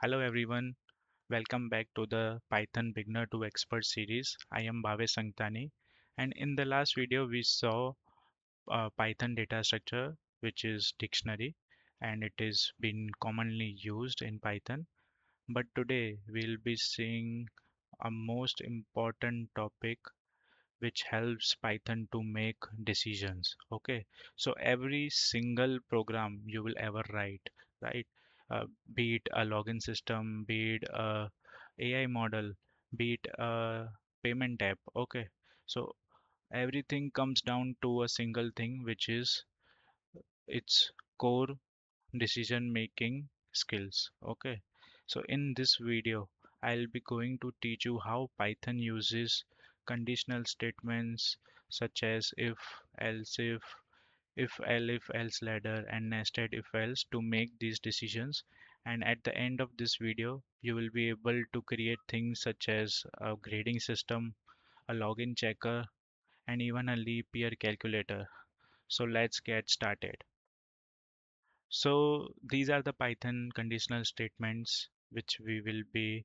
Hello everyone, welcome back to the Python Beginner to Expert series. I am Bhavesh Sangtani, and in the last video we saw Python data structure, which is dictionary, and it is been commonly used in Python. But today we'll be seeing a most important topic which helps Python to make decisions. Okay, so every single program you will ever write, right? Be it a login system, be it a AI model, be it a payment app. Okay, so everything comes down to a single thing, which is its core decision making skills. Okay, so in this video I'll be going to teach you how Python uses conditional statements such as if-elif-else ladder and nested if-else to make these decisions. And at the end of this video you will be able to create things such as a grading system, a login checker, and even a leap year calculator. So let's get started. So these are the Python conditional statements which we will be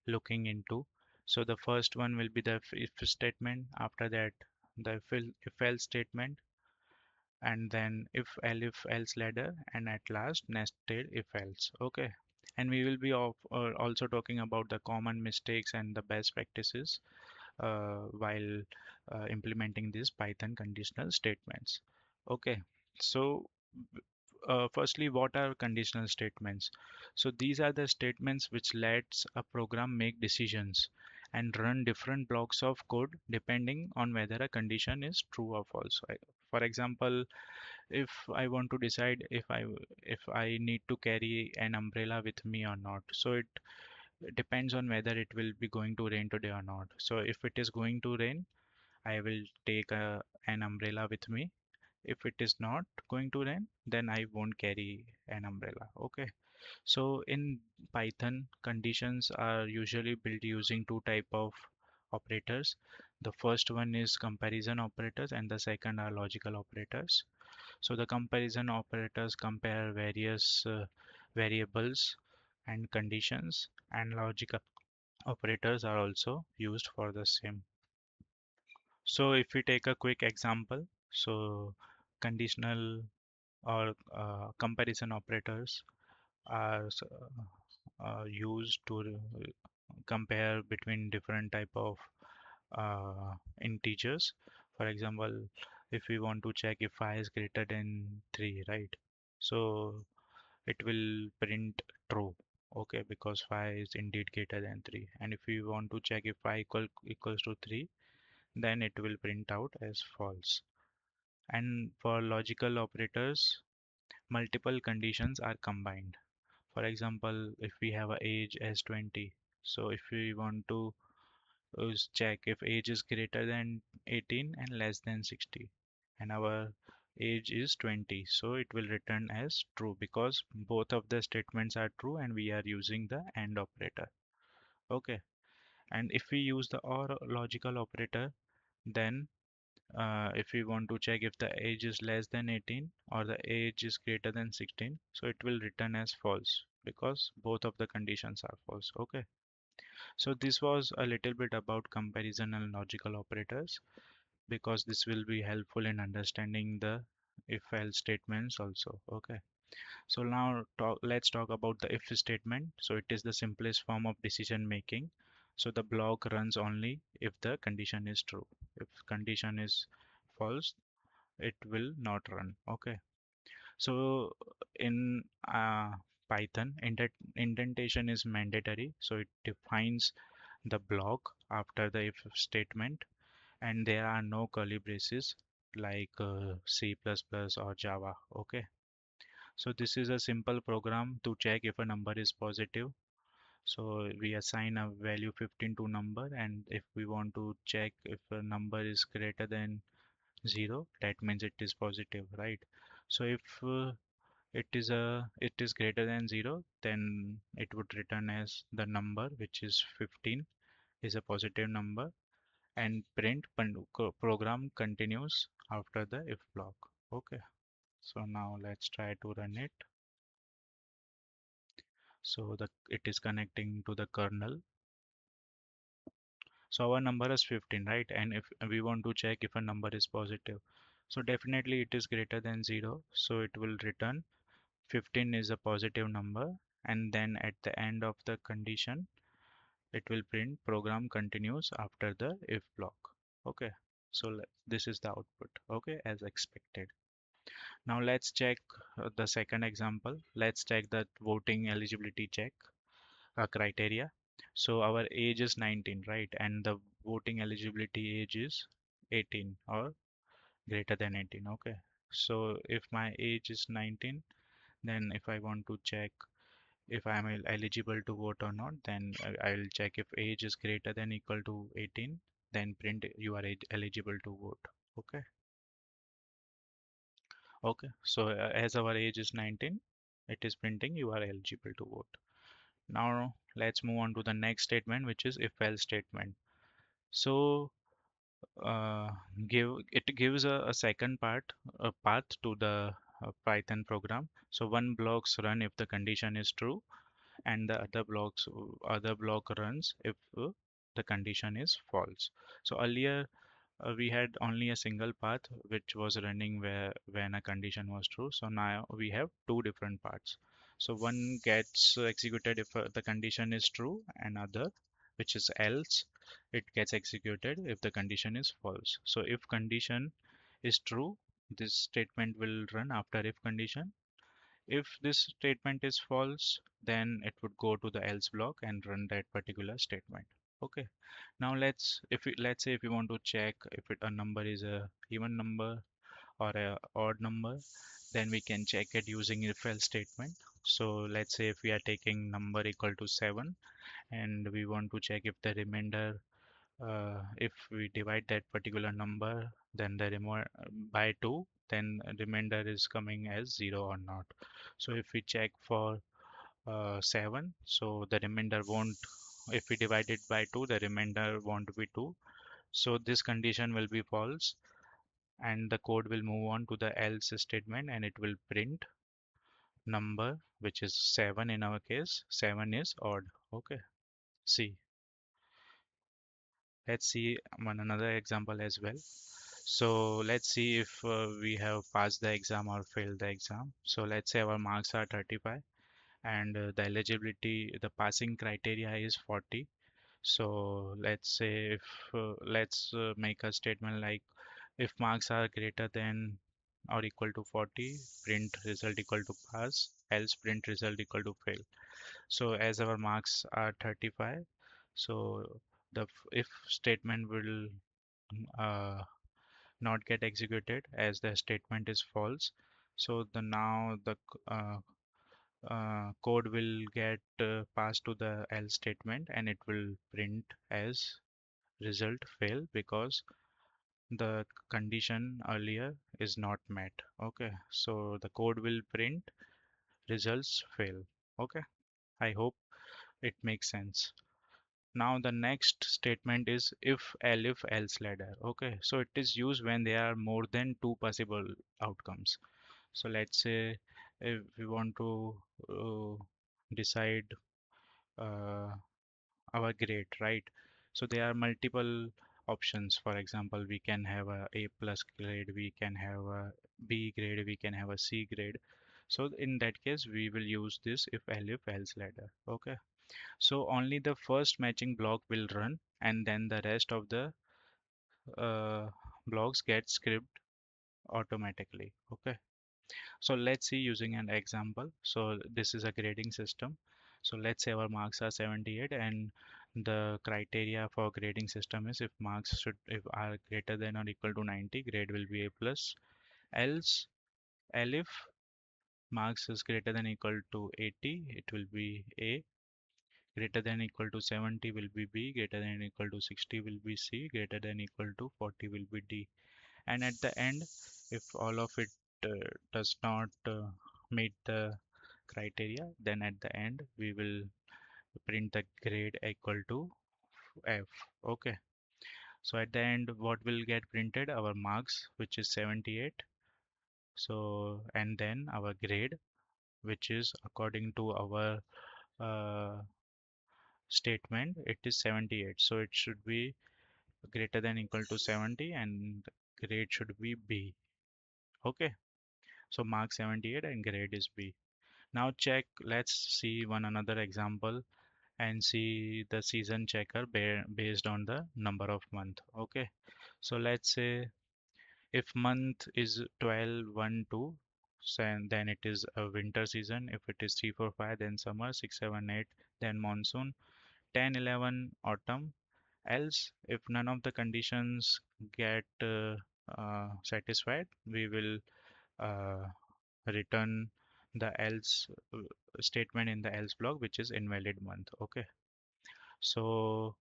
looking into. So the first one will be the if statement, after that the if else statement, and then if else ladder, and at last nested if else. Okay. And we will be also talking about the common mistakes and the best practices while implementing these Python conditional statements. Okay. So firstly, what are conditional statements? So these are the statements which lets a program make decisions and run different blocks of code depending on whether a condition is true or false. For example, if I want to decide if I need to carry an umbrella with me or not. So it depends on whether it will be going to rain today or not. So if it is going to rain, I will take an umbrella with me. If it is not going to rain, then I won't carry an umbrella. Okay. So in Python, conditions are usually built using two type of operators. The first one is comparison operators and the second are logical operators. So the comparison operators compare various variables and conditions, and logical operators are also used for the same. So if we take a quick example, so conditional or comparison operators are used to compare between different type of integers. For example, if we want to check if I is greater than 3, right? So it will print true. Okay, because 5 is indeed greater than 3. And if we want to check if equals to 3, then it will print out as false. And for logical operators, multiple conditions are combined. For example, if we have a age as 20, so if we want to check if age is greater than 18 and less than 60, and our age is 20, so it will return as true because both of the statements are true and we are using the AND operator. Okay. And if we use the OR logical operator, then if we want to check if the age is less than 18 or the age is greater than 16, so it will return as false because both of the conditions are false. Okay. So this was a little bit about comparison and logical operators, because this will be helpful in understanding the if else statements also. Okay. So now let's talk about the if statement. So it is the simplest form of decision making. So the block runs only if the condition is true. If condition is false, it will not run. Okay. So in Python, indentation is mandatory. So it defines the block after the if statement, and there are no curly braces like C++ or Java. Okay. So this is a simple program to check if a number is positive. So we assign a value 15 to number, and if we want to check if a number is greater than 0, that means it is positive, right? So if it is greater than 0, then it would return as the number, which is 15 is a positive number, and program continues after the if block. Okay. So now let's try to run it. So it is connecting to the kernel. So our number is 15, right? And if we want to check if a number is positive, so definitely it is greater than 0. So it will return 15 is a positive number. And then at the end of the condition, it will print program continues after the if block. Okay. So this is the output. Okay, as expected. Now let's check the second example. Let's check the voting eligibility check criteria. So our age is 19, right? And the voting eligibility age is 18 or greater than 18. Okay. So if my age is 19, then if I want to check if I am eligible to vote or not, then I'll check if age is greater than equal to 18, then print you are eligible to vote. Okay. Okay. So as our age is 19, it is printing you are eligible to vote. Now let's move on to the next statement, which is if-else statement. So uh, it gives a second part, a path to the Python program. So one blocks run if the condition is true, and the other block runs if the condition is false. So earlier we had only a single path which was running where when a condition was true. So now we have two different paths. So one gets executed if the condition is true, and other, which is else, it gets executed if the condition is false. So if condition is true, this statement will run after if condition. If this statement is false, then it would go to the else block and run that particular statement. Okay. Now let's say if you want to check if a number is a even number or a odd number, then we can check it using if else statement. So let's say if we are taking number equal to 7 and we want to check if the remainder if we divide that particular number then the by 2, then remainder is coming as 0 or not. So if we check for 7, so the remainder won't, if we divide it by 2, the remainder won't be 2. So this condition will be false, and the code will move on to the else statement, and it will print number, which is 7. In our case 7 is odd. Okay. See, let's see one another example as well. So let's see if we have passed the exam or failed the exam. So let's say our marks are 35, and the eligibility, the passing criteria is 40. So let's say if let's make a statement like if marks are greater than or equal to 40, print result equal to pass, else print result equal to fail. So as our marks are 35, so the if statement will uh, not get executed as the statement is false. So the now the uh, code will get passed to the else statement, and it will print as result fail because the condition earlier is not met. Okay, so the code will print results fail. Okay, I hope it makes sense. Now the next statement is if-elif-else ladder. Okay, so it is used when there are more than two possible outcomes. So let's say if we want to decide uh, our grade, right? So there are multiple options. For example, we can have a A plus grade, we can have a B grade, we can have a C grade. So in that case, we will use this if-elif-else ladder. Okay. So only the first matching block will run, and then the rest of the uh, blocks get skipped automatically. Okay. So let's see using an example. So this is a grading system. So let's say our marks are 78, and the criteria for grading system is if marks should if are greater than or equal to 90, grade will be A plus. Else, elif marks is greater than equal to 80, it will be A. Greater than equal to 70 will be B. Greater than equal to 60 will be C. Greater than equal to 40 will be D. And at the end, if all of it does not meet the criteria, then at the end we will print the grade equal to F. Okay. So at the end, what will get printed? Our marks, which is 78. So, and then our grade, which is according to our uh, statement, it is 78. So it should be greater than equal to 70 and grade should be B. Okay. So mark 78 and grade is B. Now check, let's see one another example and see the season checker based on the number of month. Okay. So let's say if month is 12, 1, 2, then it is a winter season. If it is 3, 4, 5, then summer, 6, 7, 8, then monsoon, 10, 11, autumn. Else, if none of the conditions get satisfied, we will uh, return the else statement in the else block, which is invalid month. Okay. So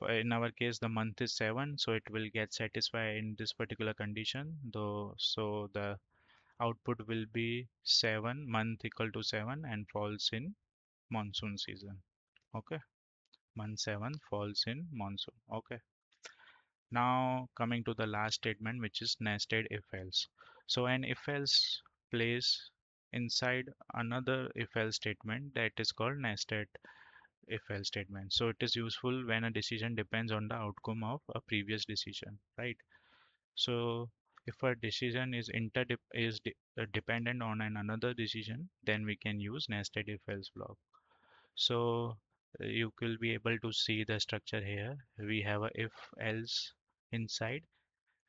in our case, the month is 7, so it will get satisfied in this particular condition. Though, so the output will be 7, month equal to 7, and falls in monsoon season. Okay. Month 7 falls in monsoon. Okay. Now coming to the last statement, which is nested if-else. So an if-else plays inside another if-else statement that is called nested if-else statement. So it is useful when a decision depends on the outcome of a previous decision, right? So if a decision is dependent on another decision, then we can use nested if-else block. So you will be able to see the structure here. We have a if-else inside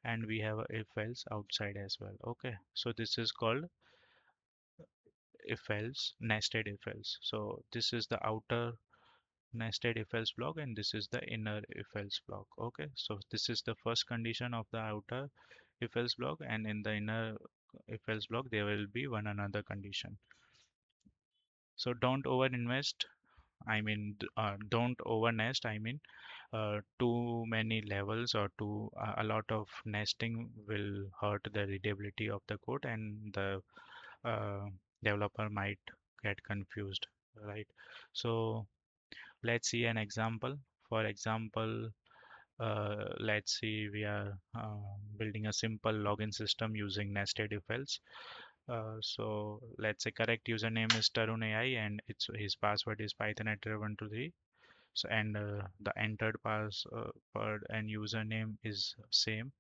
and we have a if-else outside as well. Okay, so this is called if-else, nested if-else. So this is the outer nested if-else block and this is the inner if-else block. Okay, so this is the first condition of the outer if-else block, and in the inner if-else block there will be one another condition. So don't over invest, don't over nest, too many levels or a lot of nesting will hurt the readability of the code, and the uh, developer might get confused, right? So let's see an example. For example, let's see we are building a simple login system using nested if else. So let's say correct username is Tarun AI and his password is Python at 123. So and the entered password and username is same.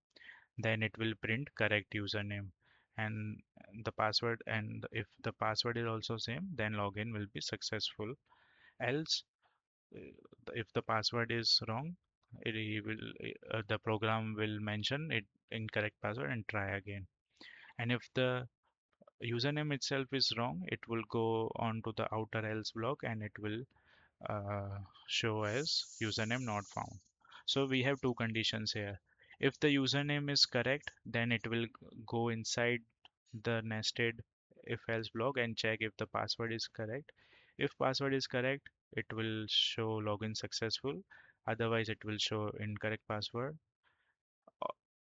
Then it will print correct username and the password, and if the password is also same, then login will be successful. Else, if the password is wrong, the program will mention it incorrect password and try again. And if the username itself is wrong, it will go on to the outer else block and it will uh, show as username not found. So we have two conditions here. If the username is correct, then it will go inside the nested if else block and check if the password is correct. If password is correct, it will show login successful. Otherwise, it will show incorrect password.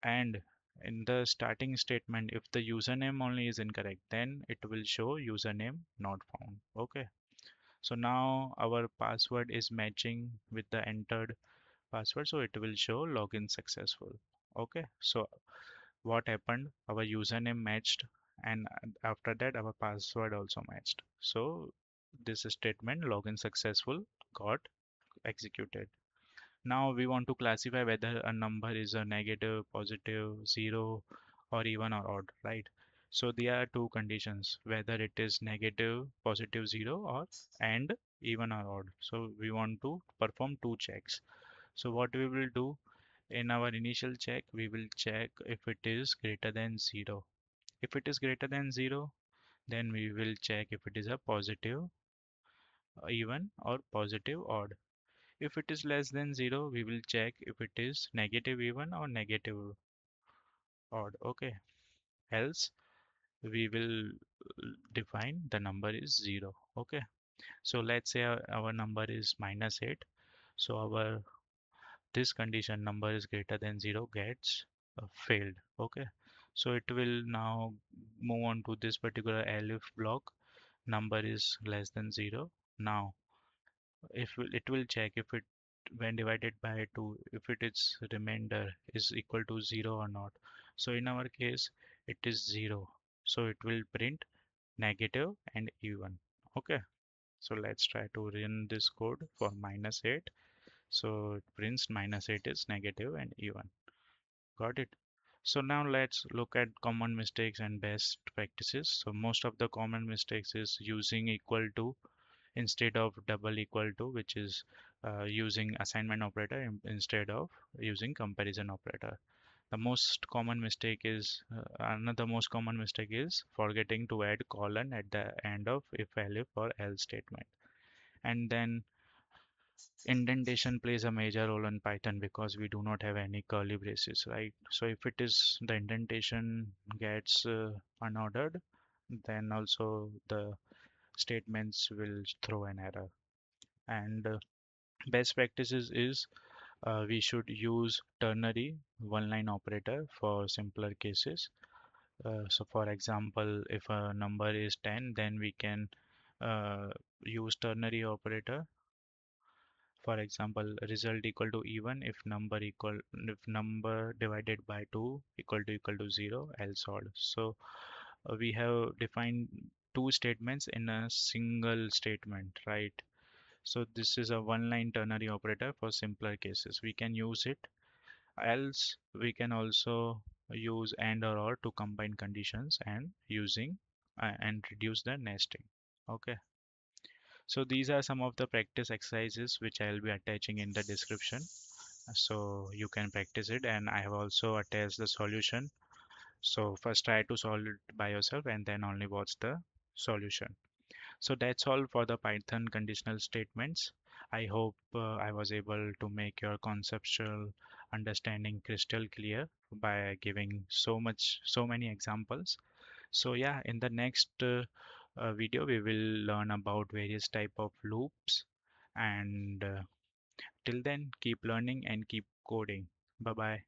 And in the starting statement, if the username only is incorrect, then it will show username not found. Okay. So now our password is matching with the entered password, so it will show login successful. Okay, so what happened? Our username matched, and after that, our password also matched. So this statement, login successful, got executed. Now we want to classify whether a number is a negative, positive, zero, or even or odd, right? So there are two conditions, whether it is negative, positive, zero, or and even or odd. So we want to perform two checks. So what we will do in our initial check, we will check if it is greater than zero. If it is greater than zero, then we will check if it is a positive, even, or positive odd. If it is less than 0, we will check if it is negative even or negative odd. Okay. Else, we will define the number is 0. Okay. So let's say our number is -8. So our this condition number is greater than 0 gets failed. Okay. So it will now move on to this particular elif block. Number is less than 0. Now it will check if it when divided by 2, if it is remainder is equal to 0 or not. So in our case it is 0, so it will print negative and even. Okay, So let's try to run this code for -8. So it prints -8 is negative and even. Got it? So now let's look at common mistakes and best practices. So most of the common mistakes is using equal to instead of double equal to, which is using assignment operator instead of using comparison operator. The most common mistake is another most common mistake is forgetting to add colon at the end of if-elif or else statement. And then indentation plays a major role in Python because we do not have any curly braces, right? So if it is the indentation gets unordered, then also the statements will throw an error. And best practices is we should use ternary one-line operator for simpler cases. So for example, if a number is 10, then we can uh, use ternary operator. For example, result equal to even if number divided by 2 equal to 0, else odd. So we have defined two statements in a single statement, right? So this is a one-line ternary operator for simpler cases. We can use it. Else we can also use and or to combine conditions and using and reduce the nesting. Okay. So these are some of the practice exercises which I will be attaching in the description. So you can practice it, and I have also attached the solution. So first try to solve it by yourself and then only watch the solution. So that's all for the Python conditional statements. I hope I was able to make your conceptual understanding crystal clear by giving so many examples. So yeah, in the next video, we will learn about various type of loops. And till then, keep learning and keep coding. Bye bye.